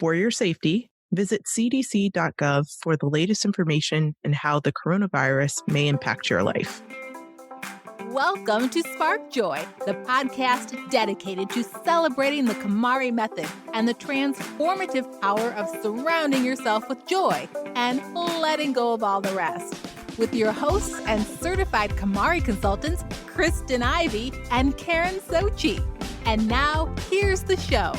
For your safety, visit cdc.gov for the latest information and how the coronavirus may impact your life. Welcome to Spark Joy, the podcast dedicated to celebrating the KonMari method and the transformative power of surrounding yourself with joy and letting go of all the rest. With your hosts and certified KonMari consultants, Kristen Ivy and Karen Sochi. And now, here's the show.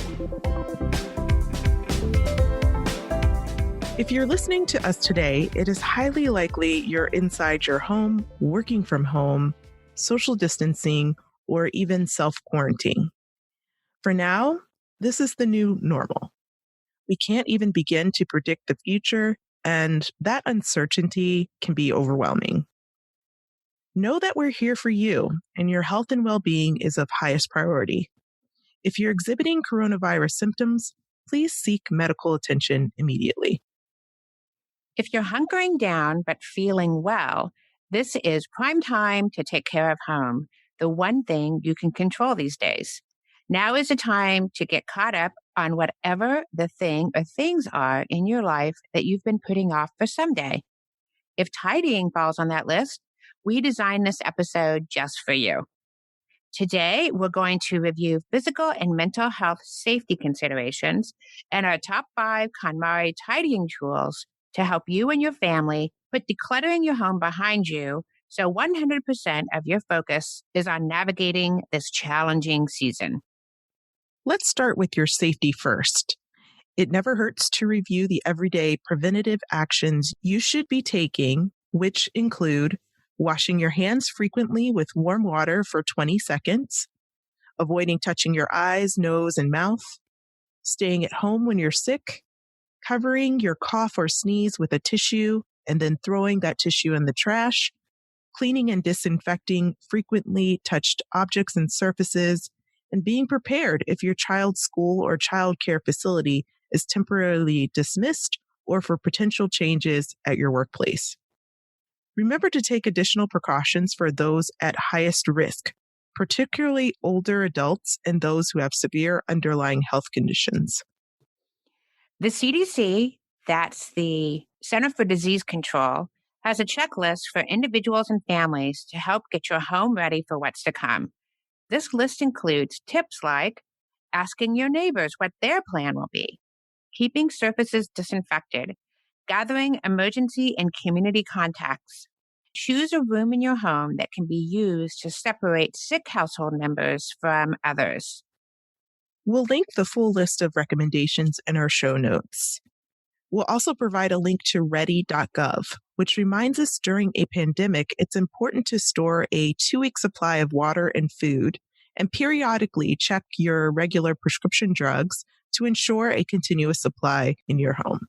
If you're listening to us today, it is highly likely you're inside your home, working from home, social distancing, or even self-quarantine. For now, this is the new normal. We can't even begin to predict the future, and that uncertainty can be overwhelming. Know that we're here for you, and your health and well-being is of highest priority. If you're exhibiting coronavirus symptoms, please seek medical attention immediately. If you're hunkering down but feeling well, this is prime time to take care of home, the one thing you can control these days. Now is the time to get caught up on whatever the thing or things are in your life that you've been putting off for someday. If tidying falls on that list, we designed this episode just for you. Today, we're going to review physical and mental health safety considerations and our top 5 KonMari tidying tools to help you and your family put decluttering your home behind you so 100% of your focus is on navigating this challenging season. Let's start with your safety first. It never hurts to review the everyday preventative actions you should be taking, which include washing your hands frequently with warm water for 20 seconds, avoiding touching your eyes, nose, and mouth, staying at home when you're sick, covering your cough or sneeze with a tissue and then throwing that tissue in the trash, cleaning and disinfecting frequently touched objects and surfaces, and being prepared if your child's school or childcare facility is temporarily dismissed or for potential changes at your workplace. Remember to take additional precautions for those at highest risk, particularly older adults and those who have severe underlying health conditions. The CDC, that's the Center for Disease Control, has a checklist for individuals and families to help get your home ready for what's to come. This list includes tips like asking your neighbors what their plan will be, keeping surfaces disinfected, gathering emergency and community contacts. Choose a room in your home that can be used to separate sick household members from others. We'll link the full list of recommendations in our show notes. We'll also provide a link to ready.gov, which reminds us during a pandemic, it's important to store a 2-week supply of water and food and periodically check your regular prescription drugs to ensure a continuous supply in your home.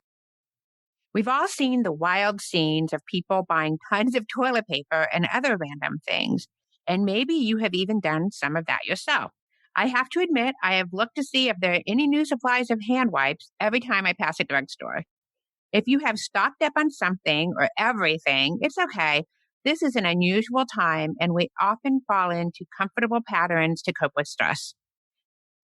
We've all seen the wild scenes of people buying tons of toilet paper and other random things, and maybe you have even done some of that yourself. I have to admit, I have looked to see if there are any new supplies of hand wipes every time I pass a drugstore. If you have stocked up on something or everything, it's okay. This is an unusual time, and we often fall into comfortable patterns to cope with stress.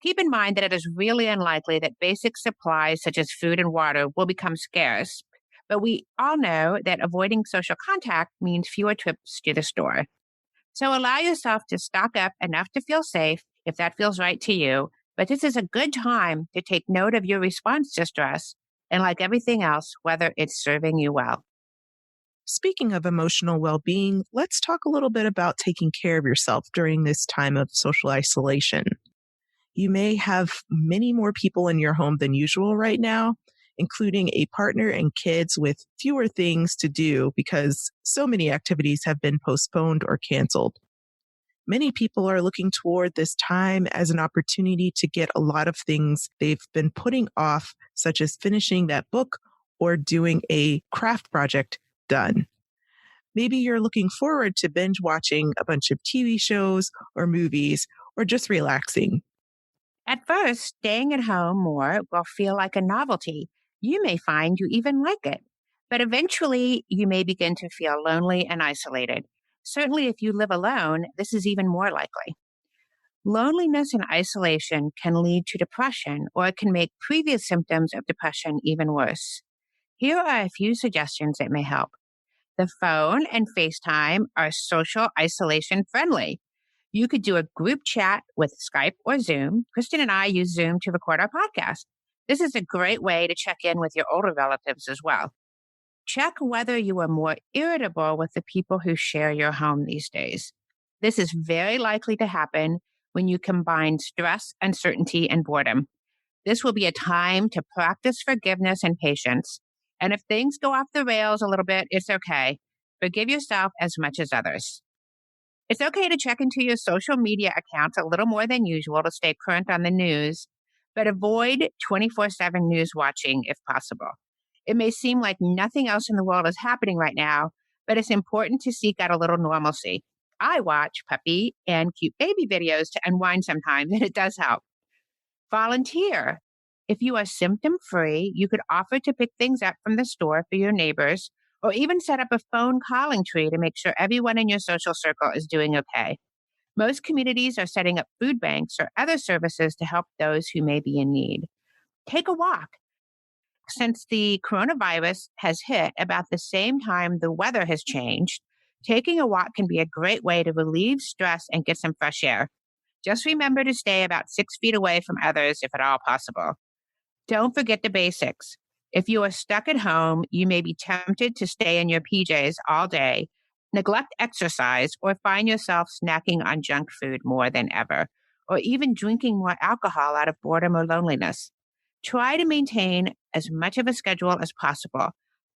Keep in mind that it is really unlikely that basic supplies such as food and water will become scarce, but we all know that avoiding social contact means fewer trips to the store. So allow yourself to stock up enough to feel safe if that feels right to you, but this is a good time to take note of your response to stress and, like everything else, whether it's serving you well. Speaking of emotional well-being, let's talk a little bit about taking care of yourself during this time of social isolation. You may have many more people in your home than usual right now, including a partner and kids with fewer things to do because so many activities have been postponed or canceled. Many people are looking toward this time as an opportunity to get a lot of things they've been putting off, such as finishing that book or doing a craft project done. Maybe you're looking forward to binge watching a bunch of TV shows or movies or just relaxing. At first, staying at home more will feel like a novelty. You may find you even like it, but eventually you may begin to feel lonely and isolated. Certainly, if you live alone, this is even more likely. Loneliness and isolation can lead to depression, or it can make previous symptoms of depression even worse. Here are a few suggestions that may help. The phone and FaceTime are social isolation friendly. You could do a group chat with Skype or Zoom. Kristen and I use Zoom to record our podcast. This is a great way to check in with your older relatives as well. Check whether you are more irritable with the people who share your home these days. This is very likely to happen when you combine stress, uncertainty, and boredom. This will be a time to practice forgiveness and patience. And if things go off the rails a little bit, it's okay. Forgive yourself as much as others. It's okay to check into your social media accounts a little more than usual to stay current on the news, but avoid 24/7 news watching if possible. It may seem like nothing else in the world is happening right now, but it's important to seek out a little normalcy. I watch puppy and cute baby videos to unwind sometimes, and it does help. Volunteer. If you are symptom-free, you could offer to pick things up from the store for your neighbors, or even set up a phone calling tree to make sure everyone in your social circle is doing okay. Most communities are setting up food banks or other services to help those who may be in need. Take a walk. Since the coronavirus has hit about the same time the weather has changed, taking a walk can be a great way to relieve stress and get some fresh air. Just remember to stay about 6 feet away from others if at all possible. Don't forget the basics. If you are stuck at home, you may be tempted to stay in your PJs all day, neglect exercise, or find yourself snacking on junk food more than ever, or even drinking more alcohol out of boredom or loneliness. Try to maintain as much of a schedule as possible,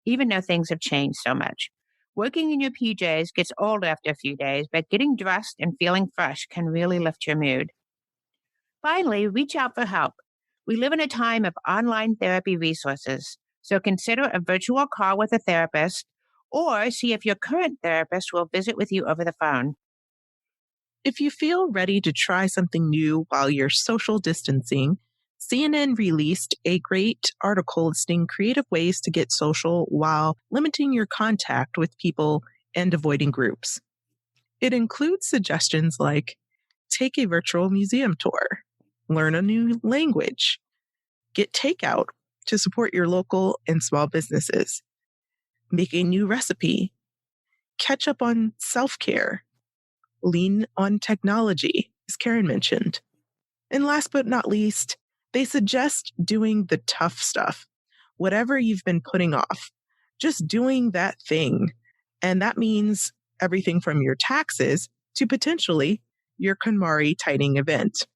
even though things have changed so much. Working in your PJs gets old after a few days, but getting dressed and feeling fresh can really lift your mood. Finally, reach out for help. We live in a time of online therapy resources, so consider a virtual call with a therapist or see if your current therapist will visit with you over the phone. If you feel ready to try something new while you're social distancing, CNN released a great article listing creative ways to get social while limiting your contact with people and avoiding groups. It includes suggestions like take a virtual museum tour, learn a new language, get takeout to support your local and small businesses, make a new recipe, catch up on self-care, lean on technology, as Karen mentioned. And last but not least, they suggest doing the tough stuff, whatever you've been putting off, just doing that thing. And that means everything from your taxes to potentially your KonMari tidying event.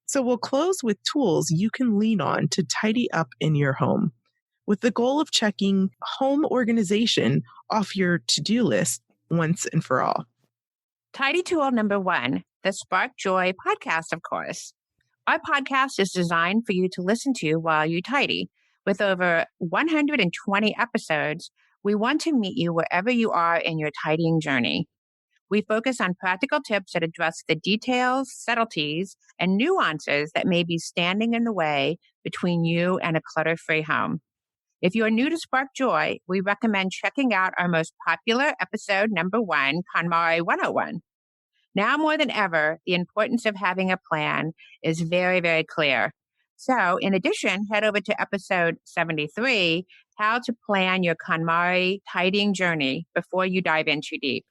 So we'll close with tools you can lean on to tidy up in your home, with the goal of checking home organization off your to-do list once and for all. Tidy tool number 1, the Spark Joy podcast, of course. Our podcast is designed for you to listen to while you tidy. With over 120 episodes, we want to meet you wherever you are in your tidying journey. We focus on practical tips that address the details, subtleties, and nuances that may be standing in the way between you and a clutter-free home. If you are new to Spark Joy, we recommend checking out our most popular episode number 1, KonMari 101. Now more than ever, the importance of having a plan is very, very clear. So, in addition, head over to episode 73, How to Plan Your KonMari Tidying Journey Before You Dive In Too Deep.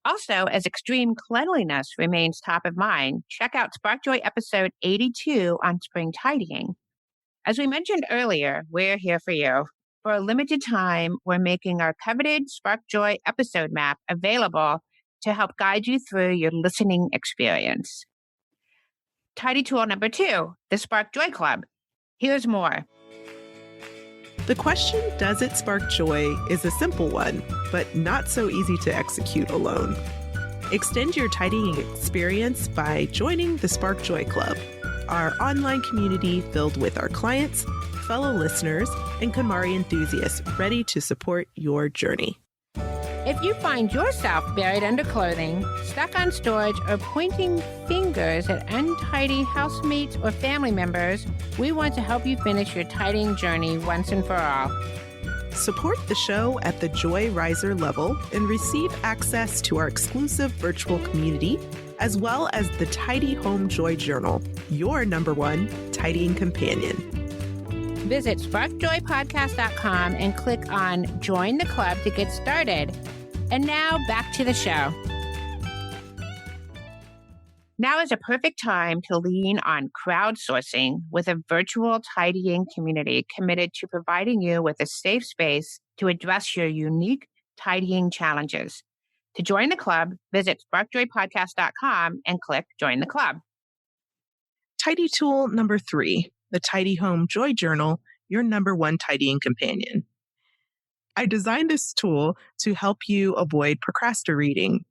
Also, as extreme cleanliness remains top of mind, check out Spark Joy episode 82 on spring tidying. As we mentioned earlier, we're here for you. For a limited time, we're making our coveted Spark Joy episode map available to help guide you through your listening experience. Tidy tool number 2, the Spark Joy Club. Here's more. The question, does it spark joy, is a simple one, but not so easy to execute alone. Extend your tidying experience by joining the Spark Joy Club, our online community filled with our clients, fellow listeners, and KonMari enthusiasts ready to support your journey. If you find yourself buried under clothing, stuck on storage, or pointing fingers at untidy housemates or family members, we want to help you finish your tidying journey once and for all. Support the show at the Joy Riser level and receive access to our exclusive virtual community, as well as the Tidy Home Joy Journal, your #1 tidying companion. Visit sparkjoypodcast.com and click on Join the Club to get started. And now back to the show. Now is a perfect time to lean on crowdsourcing with a virtual tidying community committed to providing you with a safe space to address your unique tidying challenges. To join the club, visit sparkjoypodcast.com and click Join the Club. Tidy tool number 3, the Tidy Home Joy Journal, your #1 tidying companion. I designed this tool to help you avoid procrastinating.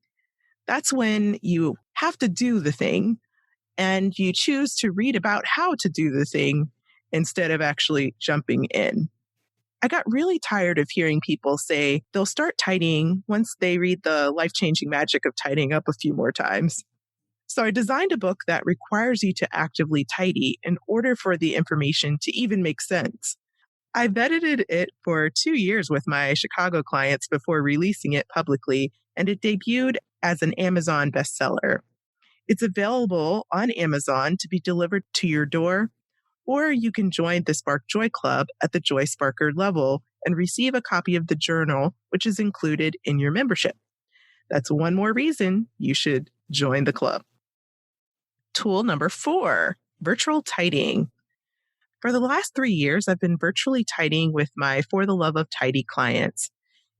That's when you have to do the thing and you choose to read about how to do the thing instead of actually jumping in. I got really tired of hearing people say they'll start tidying once they read the life-changing magic of tidying up a few more times. So I designed a book that requires you to actively tidy in order for the information to even make sense. I've edited it for 2 years with my Chicago clients before releasing it publicly, and it debuted as an Amazon bestseller. It's available on Amazon to be delivered to your door, or you can join the Spark Joy Club at the Joy Sparker level and receive a copy of the journal, which is included in your membership. That's one more reason you should join the club. Tool number 4, virtual tidying. For the last 3 years, I've been virtually tidying with my For the Love of Tidy clients.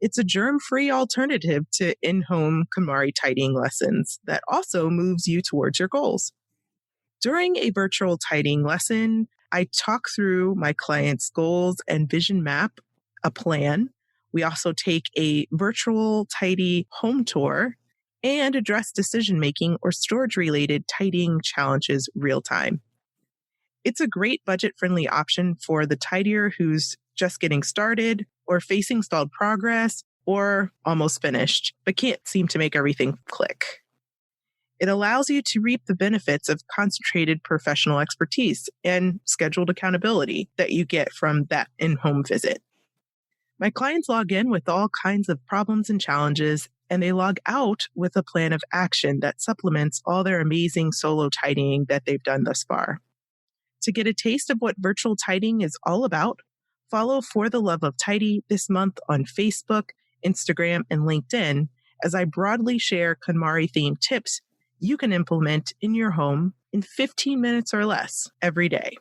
It's a germ-free alternative to in-home KonMari tidying lessons that also moves you towards your goals. During a virtual tidying lesson, I talk through my clients' goals and vision map a plan. We also take a virtual tidy home tour and address decision-making or storage-related tidying challenges real time. It's a great budget-friendly option for the tidier who's just getting started or facing stalled progress or almost finished, but can't seem to make everything click. It allows you to reap the benefits of concentrated professional expertise and scheduled accountability that you get from that in-home visit. My clients log in with all kinds of problems and challenges, and they log out with a plan of action that supplements all their amazing solo tidying that they've done thus far. To get a taste of what virtual tidying is all about, follow For the Love of Tidy this month on Facebook, Instagram, and LinkedIn as I broadly share KonMari-themed tips you can implement in your home in 15 minutes or less every day.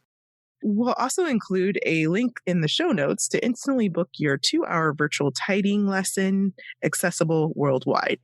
We'll also include a link in the show notes to instantly book your 2-hour virtual tidying lesson, accessible worldwide.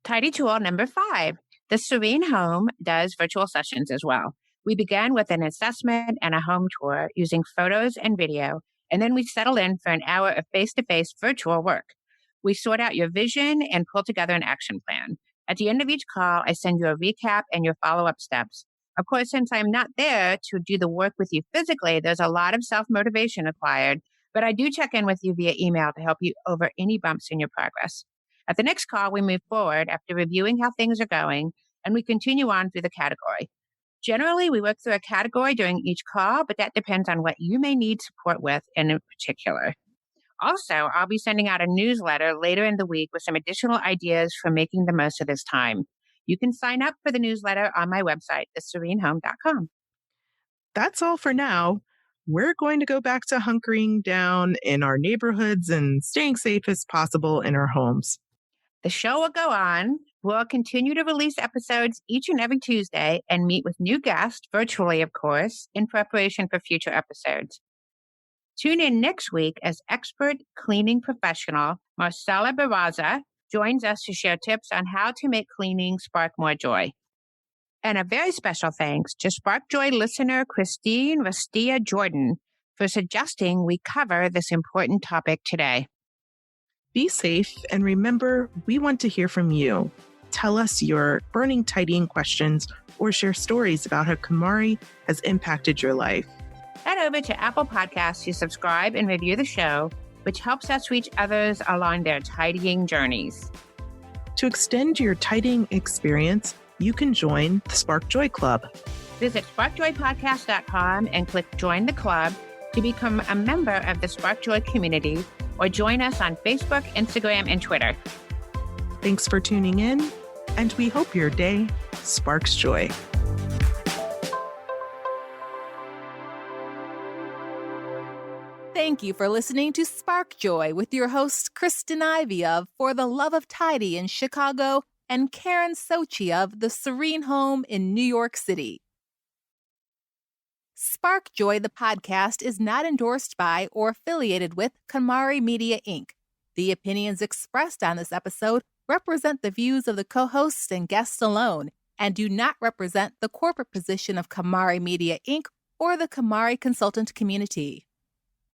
Tidy tool number 5. The Serene Home does virtual sessions as well. We began with an assessment and a home tour using photos and video, and then we settled in for an hour of face-to-face virtual work. We sort out your vision and pull together an action plan. At the end of each call, I send you a recap and your follow-up steps. Of course, since I'm not there to do the work with you physically, there's a lot of self-motivation required, but I do check in with you via email to help you over any bumps in your progress. At the next call, we move forward after reviewing how things are going, and we continue on through the category. Generally, we work through a category during each call, but that depends on what you may need support with in particular. Also, I'll be sending out a newsletter later in the week with some additional ideas for making the most of this time. You can sign up for the newsletter on my website, theserenehome.com. That's all for now. We're going to go back to hunkering down in our neighborhoods and staying safe as possible in our homes. The show will go on. We'll continue to release episodes each and every Tuesday and meet with new guests, virtually, of course, in preparation for future episodes. Tune in next week as expert cleaning professional Marcella Barraza joins us to share tips on how to make cleaning spark more joy. And a very special thanks to Spark Joy listener Christine Rastia Jordan for suggesting we cover this important topic today. Be safe, and remember, we want to hear from you. Tell us your burning tidying questions or share stories about how KonMari has impacted your life. Head over to Apple Podcasts to subscribe and review the show, which helps us reach others along their tidying journeys. To extend your tidying experience, you can join the Spark Joy Club. Visit sparkjoypodcast.com and click Join the Club to become a member of the Spark Joy community, or join us on Facebook, Instagram, and Twitter. Thanks for tuning in. and we hope your day sparks joy. Thank you for listening to Spark Joy with your hosts Kristen Ivy of For the Love of Tidy in Chicago and Karen Sochi of The Serene Home in New York City. Spark Joy, the podcast, is not endorsed by or affiliated with KonMari Media, Inc. The opinions expressed on this episode represent the views of the co-hosts and guests alone and do not represent the corporate position of KonMari Media, Inc. or the KonMari consultant community.